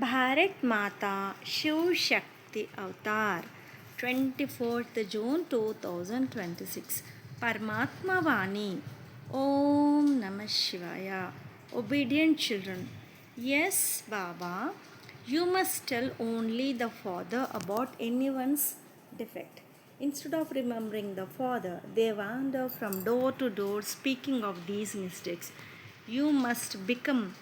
Bharat Mata Shiv Shakti Avatar 24th June 2026 Paramatma Vani Om Namah Shivaya. Obedient children. Yes, Baba, you must tell only the father about anyone's defect. Instead of remembering the father, they wander from door to door speaking of these mistakes. You must become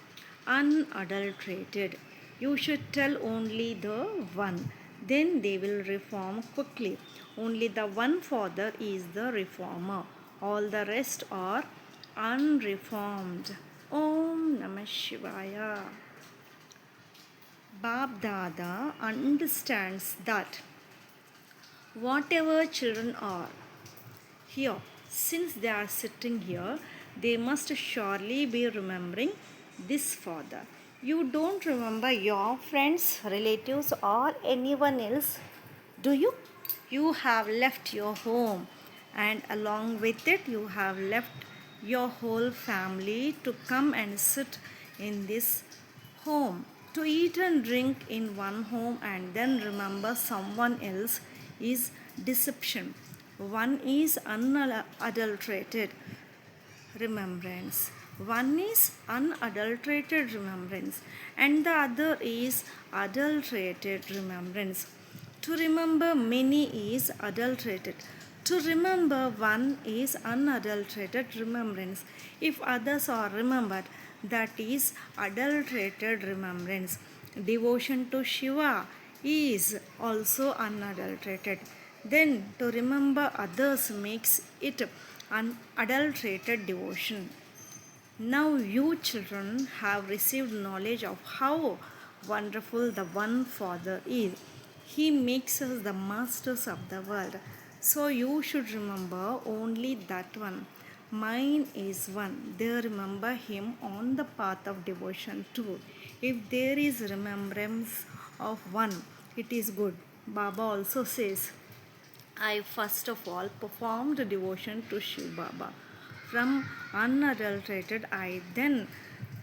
unadulterated. You should tell only the one. Then they will reform quickly. Only the one father is the reformer. All the rest are unreformed. Om Namah Shivaya. Bab Dada understands that whatever children are here, since they are sitting here, they must surely be remembering this father. You don't remember your friends, relatives, or anyone else, do you? You have left your home, and along with it, you have left your whole family to come and sit in this home, to eat and drink in one home and then remember someone else is deception. One is unadulterated remembrance. One is unadulterated remembrance, and the other is adulterated remembrance. To remember many is adulterated. To remember one is unadulterated remembrance. If others are remembered, that is adulterated remembrance. Devotion to Shiva is also unadulterated. Then to remember others makes it unadulterated devotion. Now you children have received knowledge of how wonderful the one Father is. He makes us the masters of the world. So you should remember only that one. Mine is one. They remember him on the path of devotion too. If there is remembrance of one, it is good. Baba also says, I first of all performed devotion to Shiv Baba. From unadulterated, I then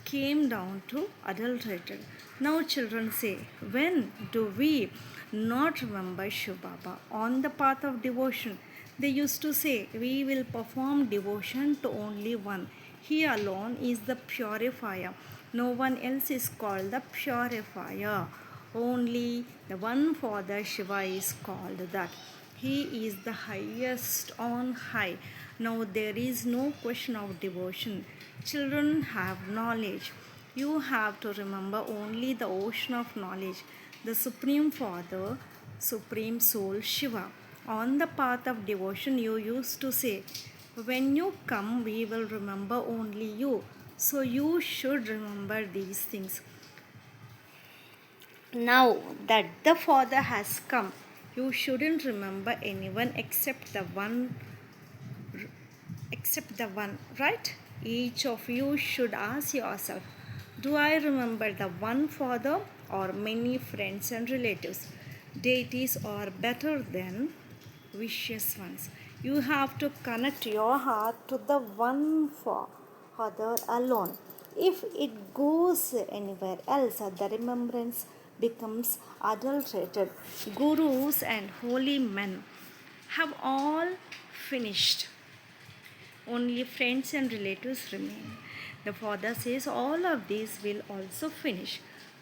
came down to adulterated. Now, children say, when do we not remember Shiv Baba on the path of devotion? They used to say, we will perform devotion to only one. He alone is the purifier. No one else is called the purifier. Only the one Father Shiva is called that. He is the highest on high. Now there is no question of devotion. Children have knowledge. You have to remember only the ocean of knowledge, the Supreme Father, Supreme Soul Shiva. On the path of devotion, you used to say, when you come, we will remember only you. So you should remember these things. Now that the Father has come, you shouldn't remember anyone except the one, right? Each of you should ask yourself, do I remember the one Father or many friends and relatives? Deities are better than vicious ones. You have to connect your heart to the one Father alone. If it goes anywhere else, the remembrance becomes adulterated. Gurus and holy men have all finished. Only friends and relatives remain. The Father says, all of these will also finish.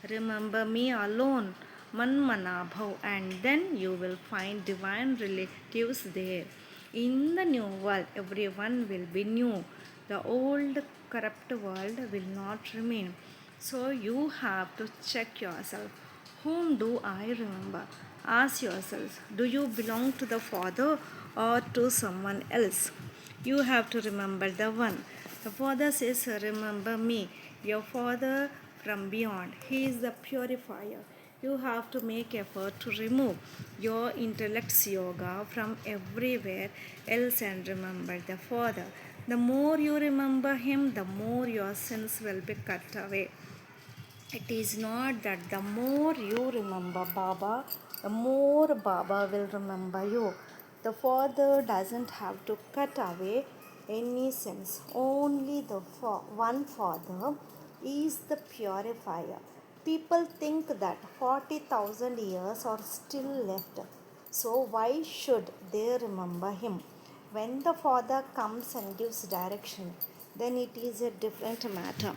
Remember me alone, Manmanabhav, and then you will find divine relatives there. In the new world, everyone will be new. The old corrupt world will not remain. So you have to check yourself. Whom do I remember? Ask yourselves, do you belong to the Father or to someone else? You have to remember the one. The Father says, remember me, your Father from beyond. He is the purifier. You have to make effort to remove your intellect's yoga from everywhere else and remember the Father. The more you remember Him, the more your sins will be cut away. It is not that the more you remember Baba, the more Baba will remember you. The Father doesn't have to cut away any sins. Only the one Father is the purifier. People think that 40,000 years are still left. So, why should they remember him? When the Father comes and gives direction, then it is a different matter.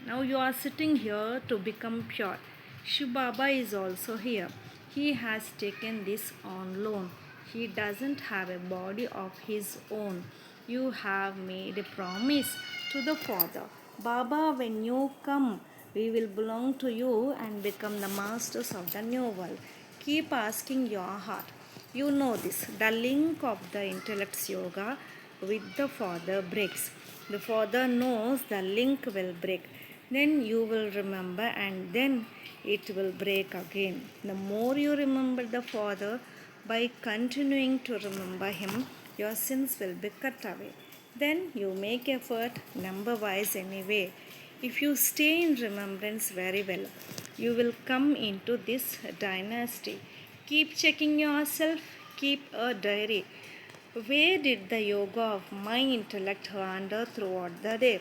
Now you are sitting here to become pure. Shiv Baba is also here. He has taken this on loan. He doesn't have a body of his own. You have made a promise to the Father. Baba, when you come, we will belong to you and become the masters of the new world. Keep asking your heart. You know this. The link of the intellect's yoga with the Father breaks. The Father knows the link will break. Then you will remember, and then it will break again. The more you remember the Father, by continuing to remember Him, your sins will be cut away. Then you make effort number wise anyway. If you stay in remembrance very well, you will come into this dynasty. Keep checking yourself, keep a diary. Where did the yoga of my intellect wander throughout the day?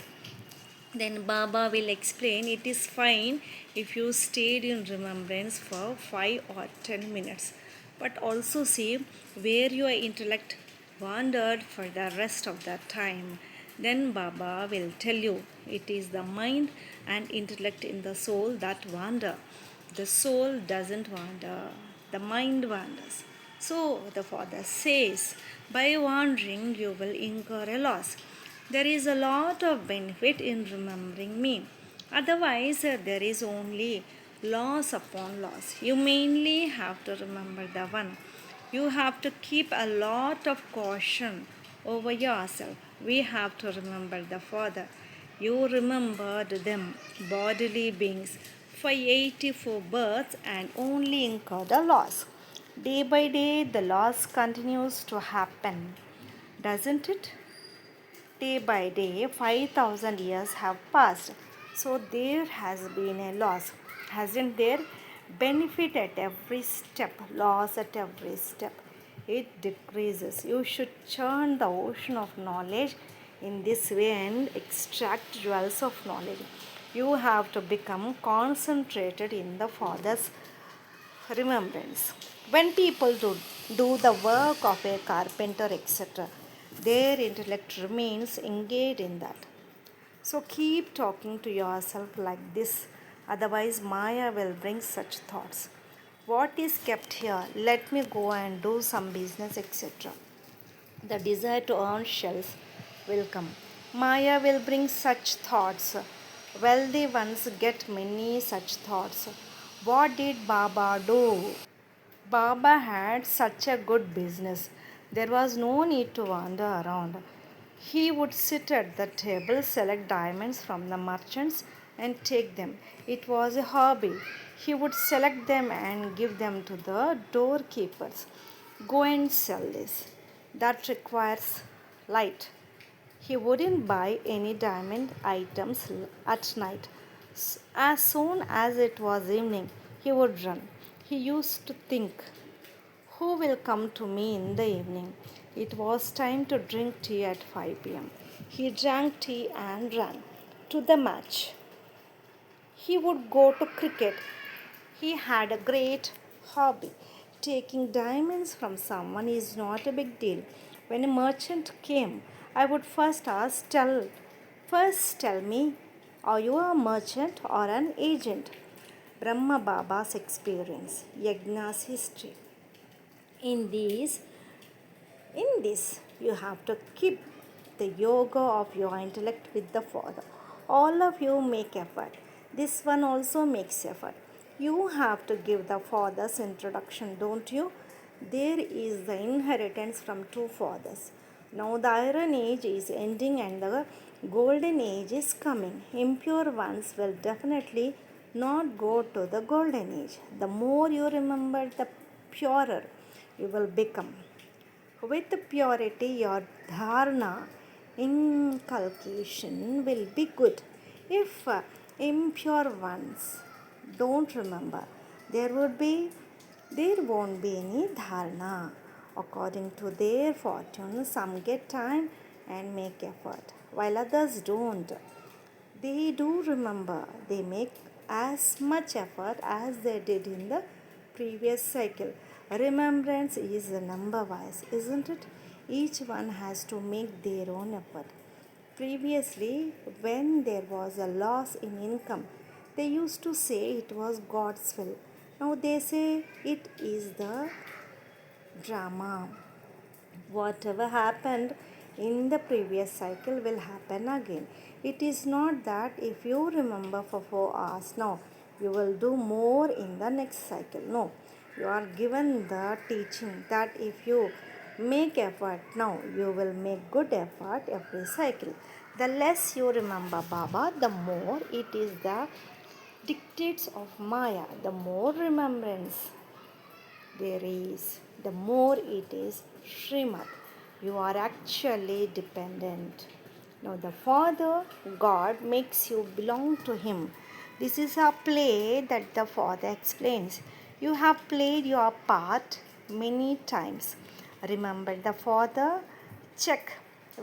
Then Baba will explain it is fine if you stayed in remembrance for 5 or 10 minutes, but also see where your intellect wandered for the rest of the time. Then Baba will tell you it is the mind and intellect in the soul that wander. The soul doesn't wander, the mind wanders. So the Father says, by wandering you will incur a loss. There is a lot of benefit in remembering me. Otherwise, there is only loss upon loss. You mainly have to remember the one. You have to keep a lot of caution over yourself. We have to remember the Father. You remembered them, bodily beings, for 84 births and only incurred a loss. Day by day, the loss continues to happen, doesn't it? Day by day, 5,000 years have passed. So there has been a loss, hasn't there? Benefit at every step, loss at every step. It decreases. You should churn the ocean of knowledge in this way and extract jewels of knowledge. You have to become concentrated in the Father's remembrance. When people do the work of a carpenter, etc., their intellect remains engaged in that. So keep talking to yourself like this, otherwise, Maya will bring such thoughts. What is kept here? Let me go and do some business, etc. The desire to earn shells will come. Maya will bring such thoughts. Wealthy ones get many such thoughts. What did Baba do? Baba had such a good business. There was no need to wander around. He would sit at the table, select diamonds from the merchants, and take them. It was a hobby. He would select them and give them to the doorkeepers. Go and sell this. That requires light. He wouldn't buy any diamond items at night. As soon as it was evening, he would run. He used to think, who will come to me in the evening? It was time to drink tea at 5 p.m. He drank tea and ran to the match. He would go to cricket. He had a great hobby. Taking diamonds from someone is not a big deal. When a merchant came, I would first tell me, are you a merchant or an agent? Brahma Baba's experience, Yagna's history. In these in this, you have to keep the yoga of your intellect with the Father. All of you make effort. This one also makes effort. You have to give the Father's introduction, don't you? There is the inheritance from two fathers. Now the Iron Age is ending and the Golden Age is coming. Impure ones will definitely not go to the Golden Age. The more you remember, the purer you will become. With purity, your dharana inculcation will be good. If impure ones don't remember, there won't be any dharana. According to their fortune, some get time and make effort, while others don't. They do remember. They make as much effort as they did in the previous cycle. Remembrance is number wise, isn't it? Each one has to make their own effort. Previously, when there was a loss in income, they used to say it was God's will. Now they say it is the drama. Whatever happened in the previous cycle will happen again. It is not that if you remember for 4 hours now, you will do more in the next cycle. No, you are given the teaching that if you make effort now, you will make good effort every cycle. The less you remember Baba, the more it is the dictates of Maya, the more remembrance there is, the more it is Srimad. You are actually dependent. Now, the Father, God, makes you belong to Him. This is a play that the Father explains. You have played your part many times. Remember the Father? Check.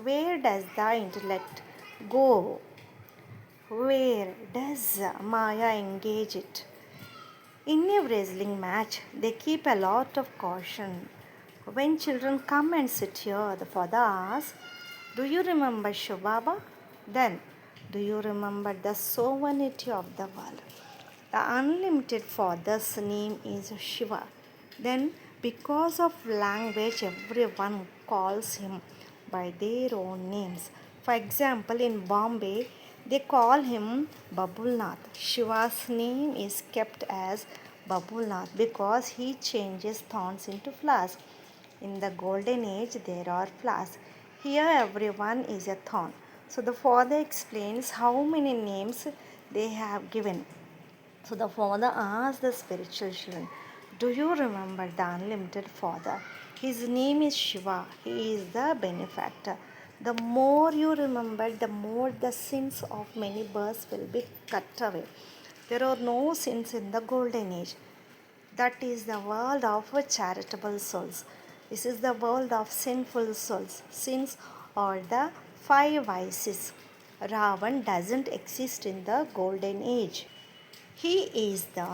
Where does the intellect go? Where does Maya engage it? In a wrestling match, they keep a lot of caution. When children come and sit here, the father asks, "Do you remember Shubaba?" Then, "Do you remember the sovereignty of the world?" The unlimited father's name is Shiva. Then, because of language, everyone calls him by their own names. For example, in Bombay, they call him Babulnath. Shiva's name is kept as Babulnath because he changes thorns into flowers. In the golden age, there are flowers. Here, everyone is a thorn. So, the father explains how many names they have given. So the father asked the spiritual children, "Do you remember the unlimited father? His name is Shiva. He is the benefactor. The more you remember, the more the sins of many births will be cut away. There are no sins in the golden age. That is the world of charitable souls. This is the world of sinful souls. Sins are the five vices. Ravan doesn't exist in the golden age. He is the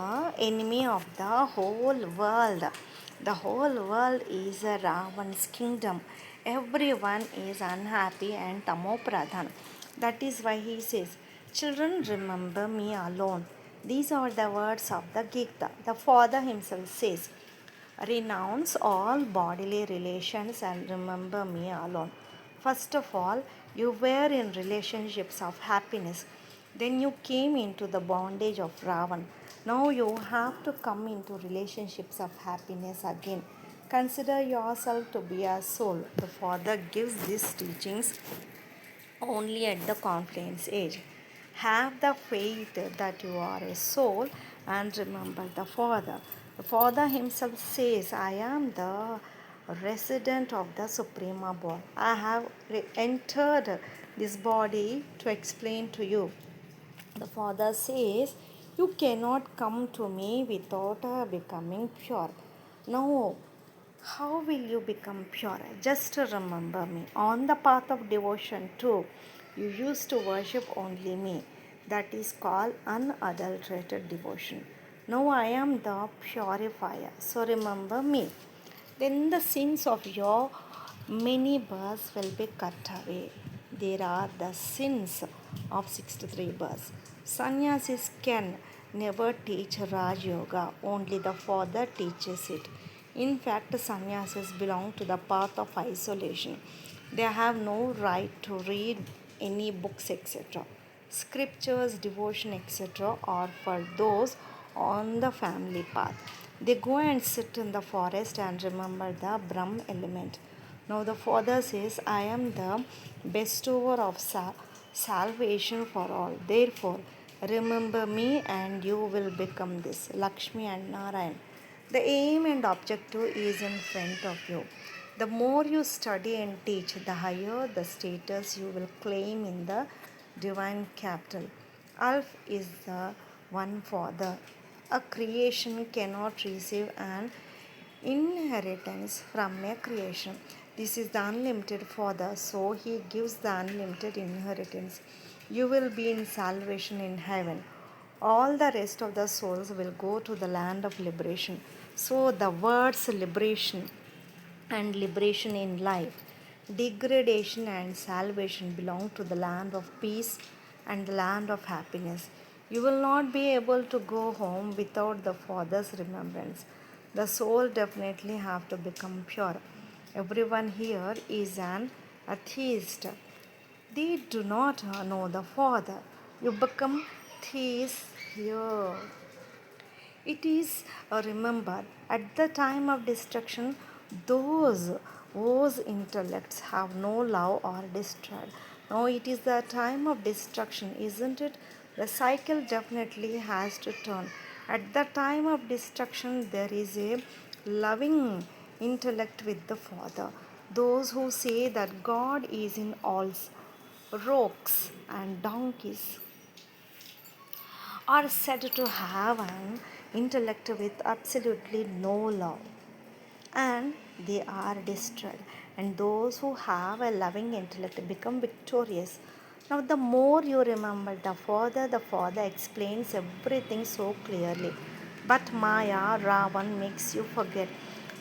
enemy of the whole world. The whole world is a Ravan's kingdom. Everyone is unhappy and tamopradhan. That is why he says, "Children, remember me alone." These are the words of the Gita. The Father himself says, "Renounce all bodily relations and remember me alone." First of all, you were in relationships of happiness. Then you came into the bondage of Ravan. Now you have to come into relationships of happiness again. Consider yourself to be a soul. The Father gives these teachings only at the confluence age. Have the faith that you are a soul and remember the Father. The Father himself says, "I am the resident of the Suprema Ball. I have entered this body to explain to you." The Father says, "You cannot come to me without becoming pure." No, how will you become pure? Just remember me. On the path of devotion, too, you used to worship only me. That is called unadulterated devotion. Now I am the purifier. So remember me. Then the sins of your many births will be cut away. There are the sins of 63 births. Sannyasis can never teach Raj Yoga, only the Father teaches it. In fact, sannyasis belong to the path of isolation. They have no right to read any books, etc. Scriptures, devotion, etc., are for those on the family path. They go and sit in the forest and remember the Brahm element. Now the Father says, "I am the bestower of salvation for all. Therefore, remember me and you will become this Lakshmi and Narayan." The aim and objective is in front of you. The more you study and teach, the higher the status you will claim in the divine capital. Alf is the one Father. A creation cannot receive an inheritance from a creation. This is the unlimited Father, so he gives the unlimited inheritance. You will be in salvation in heaven. All the rest of the souls will go to the land of liberation. So, the words liberation and liberation in life, degradation and salvation belong to the land of peace and the land of happiness. You will not be able to go home without the Father's remembrance. The soul definitely have to become pure. Everyone here is an atheist. They do not know the Father. You become theists here. It is remembered at the time of destruction, those whose intellects have no love are destroyed. Now it is the time of destruction, isn't it? The cycle definitely has to turn. At the time of destruction, there is a loving intellect with the Father. Those who say that God is in all rocks and donkeys are said to have an intellect with absolutely no love, and they are destroyed. And those who have a loving intellect become victorious. Now, the more you remember the Father explains everything so clearly. But Maya, Ravan makes you forget.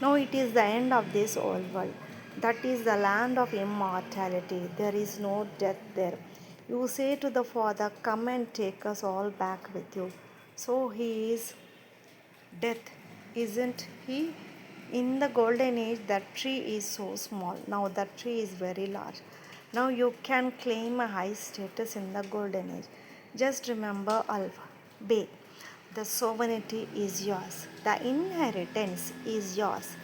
Now, it is the end of this old world. That is the land of immortality. There is no death there. You say to the Father, come and take us all back with you. So he is death, isn't he? In the golden age, that tree is so small. Now that tree is very large. Now you can claim a high status in the golden age. Just remember Alpha, Bay. The sovereignty is yours. The inheritance is yours.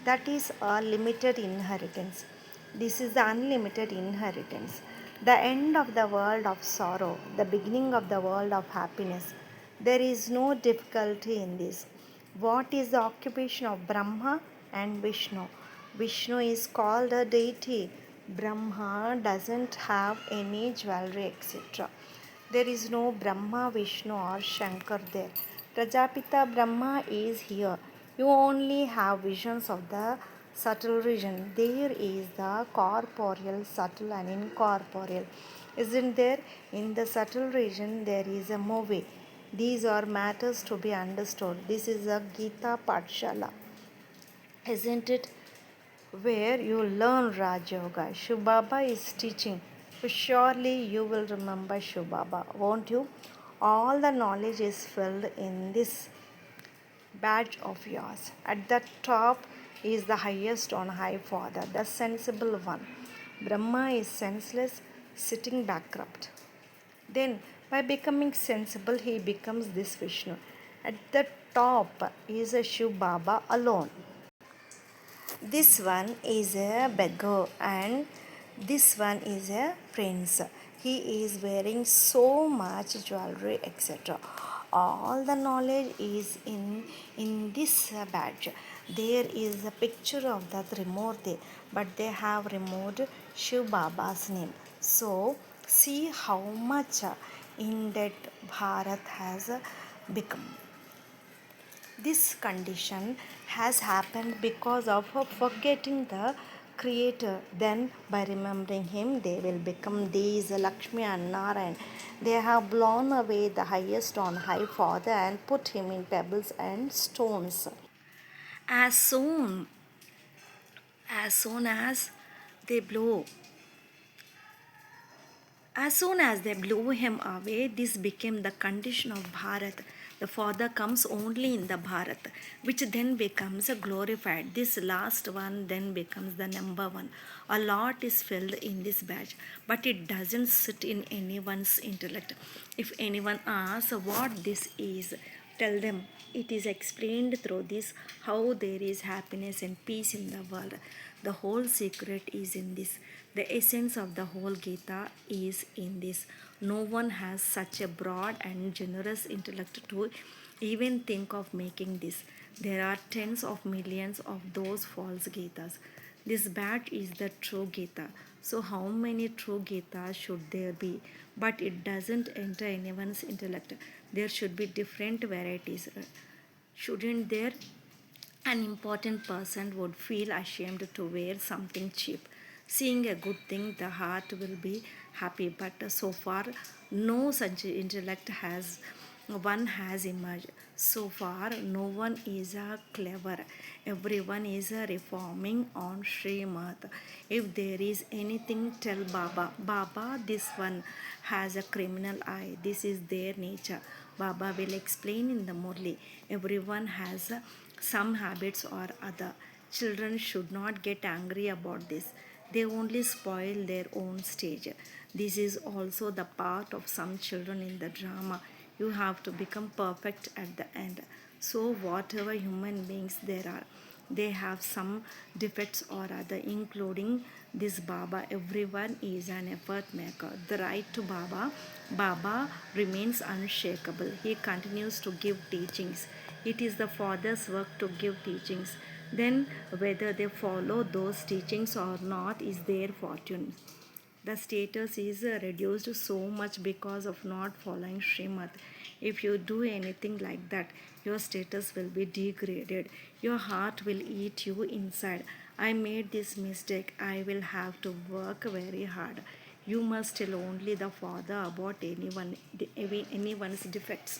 That is a limited inheritance. This is the unlimited inheritance. The end of the world of sorrow, the beginning of the world of happiness. There is no difficulty in this. What is the occupation of Brahma and Vishnu? Vishnu is called a deity. Brahma doesn't have any jewelry, etc. There is no Brahma, Vishnu, or Shankar there. Prajapita Brahma is here. You only have visions of the subtle region. There is the corporeal, subtle, and incorporeal. Isn't there? In the subtle region, there is a movie. These are matters to be understood. This is a Gita Patshala, isn't it? Where you learn Raj Yoga. Shiv Baba is teaching. So surely you will remember Shiv Baba, won't you? All the knowledge is filled in this badge of yours. At the top is the highest on high Father, the sensible one. Brahma is senseless, sitting bankrupt. Then, by becoming sensible, he becomes this Vishnu. At the top is a Shiv Baba alone. This one is a beggar and this one is a prince. He is wearing so much jewelry, etc. All the knowledge is in this badge. There is a picture of the Trimurti, but they have removed Shiv Baba's name. So see how much in debt Bharat has become. This condition has happened because of forgetting the Creator. Then, by remembering Him, they will become these Lakshmi and Narayan. They have blown away the highest on high Father and put Him in pebbles and stones. As soon as they blow As soon as they blew him away, this became the condition of Bharat. The Father comes only in the Bharat, which then becomes glorified. This last one then becomes the number one. A lot is filled in this batch, but it doesn't sit in anyone's intellect. If anyone asks what this is, tell them it is explained through this how there is happiness and peace in the world. The whole secret is in this. The essence of the whole Gita is in this. No one has such a broad and generous intellect to even think of making this. There are tens of millions of those false Gitas. This batch is the true Gita. So, how many true Gitas should there be? But it doesn't enter anyone's intellect. There should be different varieties. Shouldn't there? An important person would feel ashamed to wear something cheap. Seeing a good thing, the heart will be happy. But so far, no such intellect has emerged. So far, no one is clever. Everyone is reforming on Srimad. If there is anything, tell Baba. Baba, this one has a criminal eye. This is their nature. Baba will explain in the Murli. Everyone has some habits or other. Children should not get angry about this. They only spoil their own stage. This is also the part of some children in the drama. You have to become perfect at the end. So, whatever human beings there are, they have some defects or other, including this Baba. Everyone is an effort maker. The right to Baba remains unshakable. He continues to give teachings. It is the Father's work to give teachings. Then, whether they follow those teachings or not is their fortune. The status is reduced so much because of not following Srimad. If you do anything like that, your status will be degraded. Your heart will eat you inside. I made this mistake. I will have to work very hard. You must tell only the Father about anyone's defects.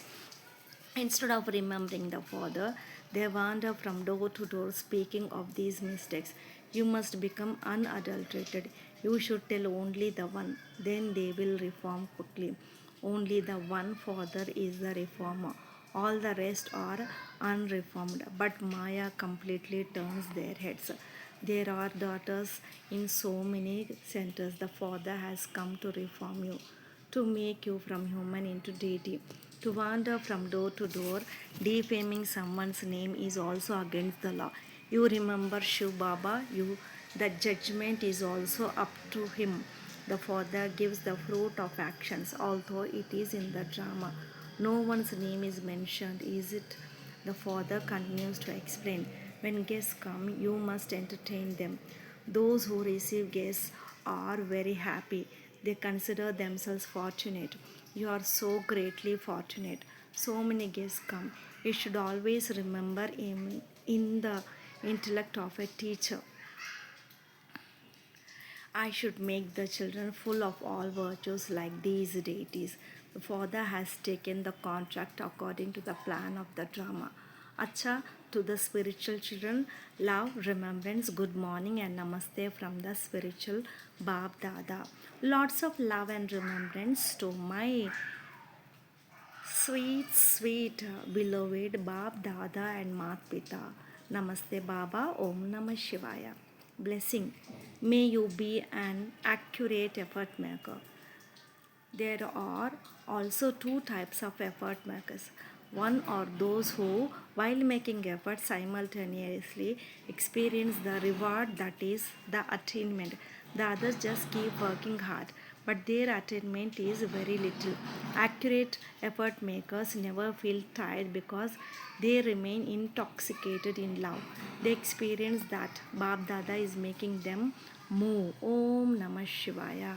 Instead of remembering the Father, they wander from door to door speaking of these mistakes. You must become unadulterated. You should tell only the one, then they will reform quickly. Only the one Father is the reformer. All the rest are unreformed, but Maya completely turns their heads. There are daughters in so many centers. The Father has come to reform you, to make you from human into deity. To wander from door to door, defaming someone's name is also against the law. You remember Shiv Baba, the judgment is also up to him. The Father gives the fruit of actions, although it is in the drama. No one's name is mentioned, is it? The Father continues to explain. When guests come, you must entertain them. Those who receive guests are very happy. They consider themselves fortunate. You are so greatly fortunate. So many guests come. You should always remember him in the intellect of a teacher. I should make the children full of all virtues like these deities. The Father has taken the contract according to the plan of the drama. Acha, to the spiritual children, love, remembrance, good morning, and namaste from the spiritual Bab Dada. Lots of love and remembrance to my sweet, sweet, beloved Bab Dada and Mat Pita. Namaste Baba, Om Namah Shivaya. Blessing. May you be an accurate effort maker. There are also two types of effort makers. One are those who, while making effort, simultaneously experience the reward, that is, the attainment. The others just keep working hard, but their attainment is very little. Accurate effort makers never feel tired because they remain intoxicated in love. They experience that Bab Dada is making them move. Om Namah Shivaya.